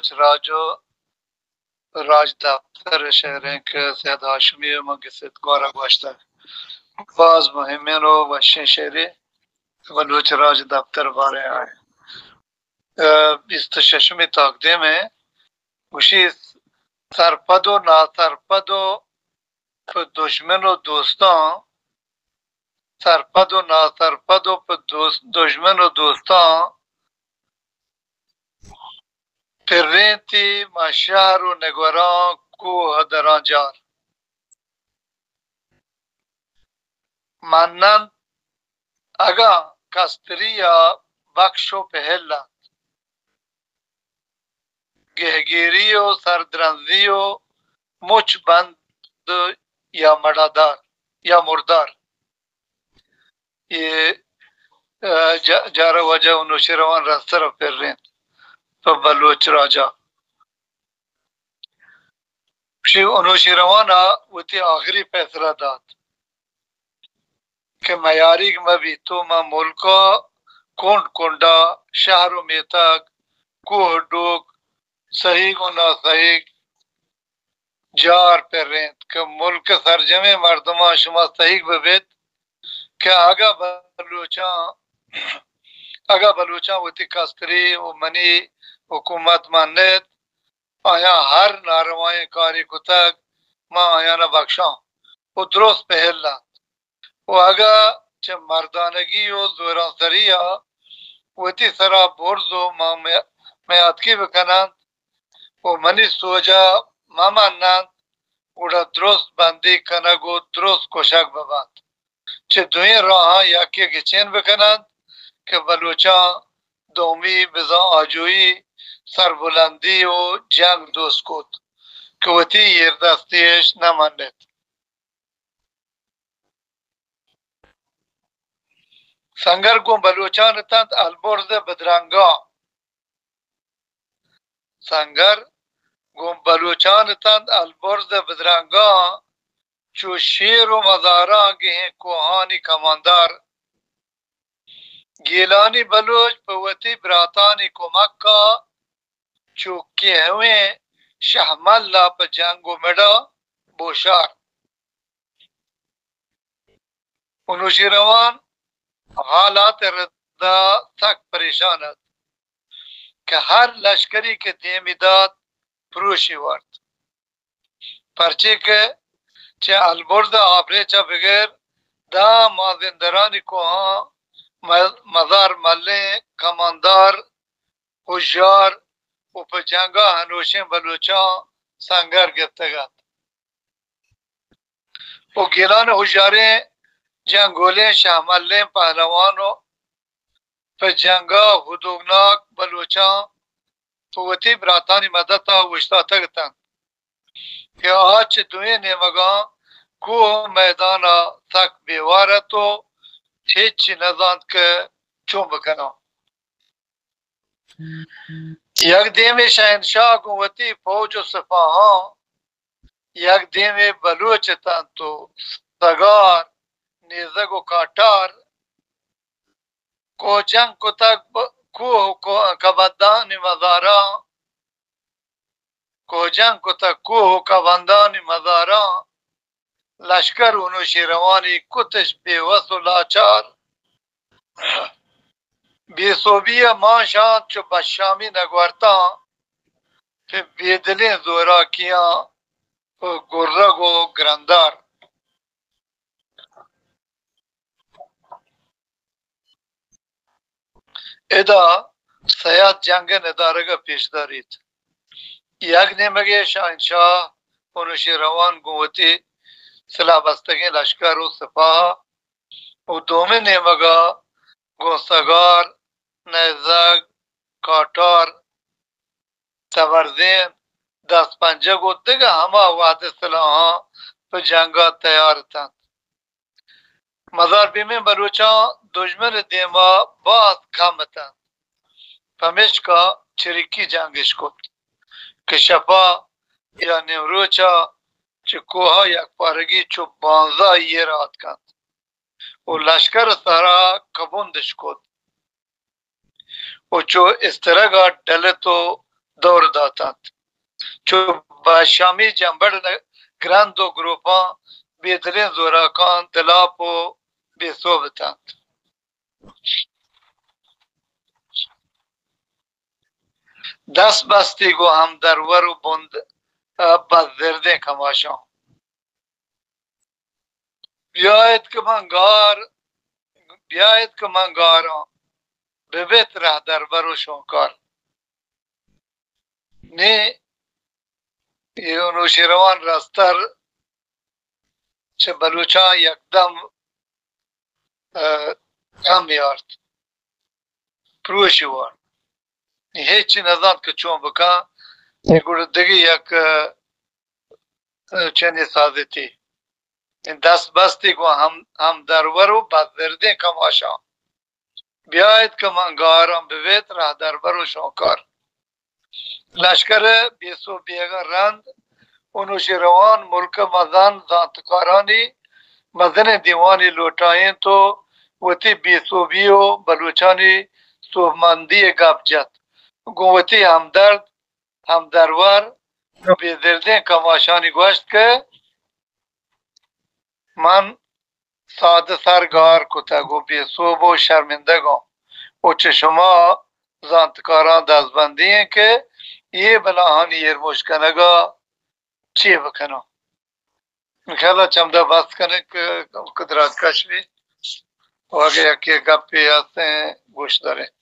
बलूच राज दफ्तर शहरें के सैद हाशमी मंगिसत गौरा गोश्ता बाज मुहिमें वशें शहरी बलूच राज दफ्तर बारे आए इस तशमी ताकदे में उसी सरपदो ना सरपदो दुश्मनों दोस्तों सरपदो ना सरपदो दुश्मनों दोस्तों फिरेंती मशारो नगरां को हदरां जार मानन अगा कस्तरिया बख्शो पहला गहगिरियो सरद्रंजियो मुच बंद या मड़ादार या मुर्दार ये जारा वजह उनुशिरवान रस्तर फिर रहे तो बलूच राजा श्री उनुशिरवाना उती आखिरी फैसला दात के मयारी में भी तो मा मुल्का कोंड कोंडा शहरों में तक कोह डोक सही को ना सही जार पर रेंत के मुल्क सरजमे मर्दमा शुमा सही बवेद के आगा बलूचा वती कस्तरी वो मनी हुकूमत मानत आया हर नारवाए कारी कुतक मां आया ना बख्शा वो दुरुस्त पहला वो आगा च मर्दानगी और जोरा सरिया वती सरा बोर्जो मां में अतकी बकना वो मनी सोजा मामा नान उड़ा दुरुस्त बंदी कना गो दुरुस्त कोशाक बबात चे दुए रहा या के गिचेन बकना के बलूचा दोमी बिजा आजोई सरबुलंदी ओ जंग दोस्कोत के वती यर्दस्तीश न मानत संगर को बलूचान तंत अलबोर्ज बदरंगा संगर को बलूचान तंत अलबोर्ज बदरंगा जो शेर व मजारा गे कोहानी कमांदार गीलानी बलूच पवती ब्रातानी को मक्का चुके हुए शहमल्ला पर जंगो मेडा बोशार उनुशिरवान हालात रद्दा तक परेशान के हर लश्करी के देमिदात प्रोशी वर्त परचे के चे अलबोर्दा आपरेचा बगैर दा माजिंदरानी को हाँ मजार मल्ले कमांदार होशियार उपजंगा हनोशे बलूचा संगर गिफ्तगत वो गिलान होशियारे जंगोले शामल्ले पहलवानों पर जंगा हुदुगनाक बलूचा पवती ब्रातानी मदता वश्ता तगतन कि आज दुए ने मगा को मैदाना तक बेवार तो हिच नजान के चुम कना यक देमे शहनशाह को वती फौज सफाहा यक देमे बलूच तंतो सगार नेजगो काटार को जंग को तक को कबद्दान मजारा को जंग को तक को कबंदान मजारा लश्कर उनुशिरवानी कुतश बेवस लाचार बेसोबिया माशात जो बशामी नगवरता फिर बेदले जोरा किया गुर्रा गो ग्रंदार एदा सयाद जंग नदारगा पेशदारीत यक ने मगे शहनशाह उनुशिरवान गुवती सलाबस्तगी लश्कर व सिपाह और दोमे ने मगा गोसगार नैज़ग काटार तबरदेन दस पंजा को दिगा हमा वादे सलाहा पर जंगा तैयार था मजार बीमे बलूचा दुश्मन देमा बात कम था फमिश का चिरिकी जंगिश को कशपा या नेवरोचा चिकोहा या पारगी चुप बांजा ये रात का वो लश्कर सारा कबूंदिश को वो जो इस तरह का डले तो دور داتند چو با شامی جنبر گراند و گروپان بیدرین زوراکان دلاپ و بیصوبتند دست بستی گو هم درور و بند بزرده کماشان بیاید که من گارم به بیت ره دربر و شوکار نی نوشیروان راستر چه بلوچان یکدم هم یارد پروشی وار هیچی نزد که چون بکن گردگی یک چنی سازتی این دست بستی که هم درور و بزرده کماشان بیاید که من گارم به بیت ره دربر و شوکار لشکر بیسو بیگا رند و نوشیروان ملک مزن زانتکارانی مزن دیوانی لوٹائیں تو وتی بیسوبی و بلوچانی سومندی گپجت گوتی همدرد همدرور بیزرده کماشانی گوشت که من ساده سرگار کتگ و بیسوب و شرمنده گم و چه شما زانتکاران دستبندی ہیں که یه بلاهانی یرموش کنگا چی بکنم خیلی چمده بس کنه که قدرت کش بی و اگه یکی گپی هسته گوش داره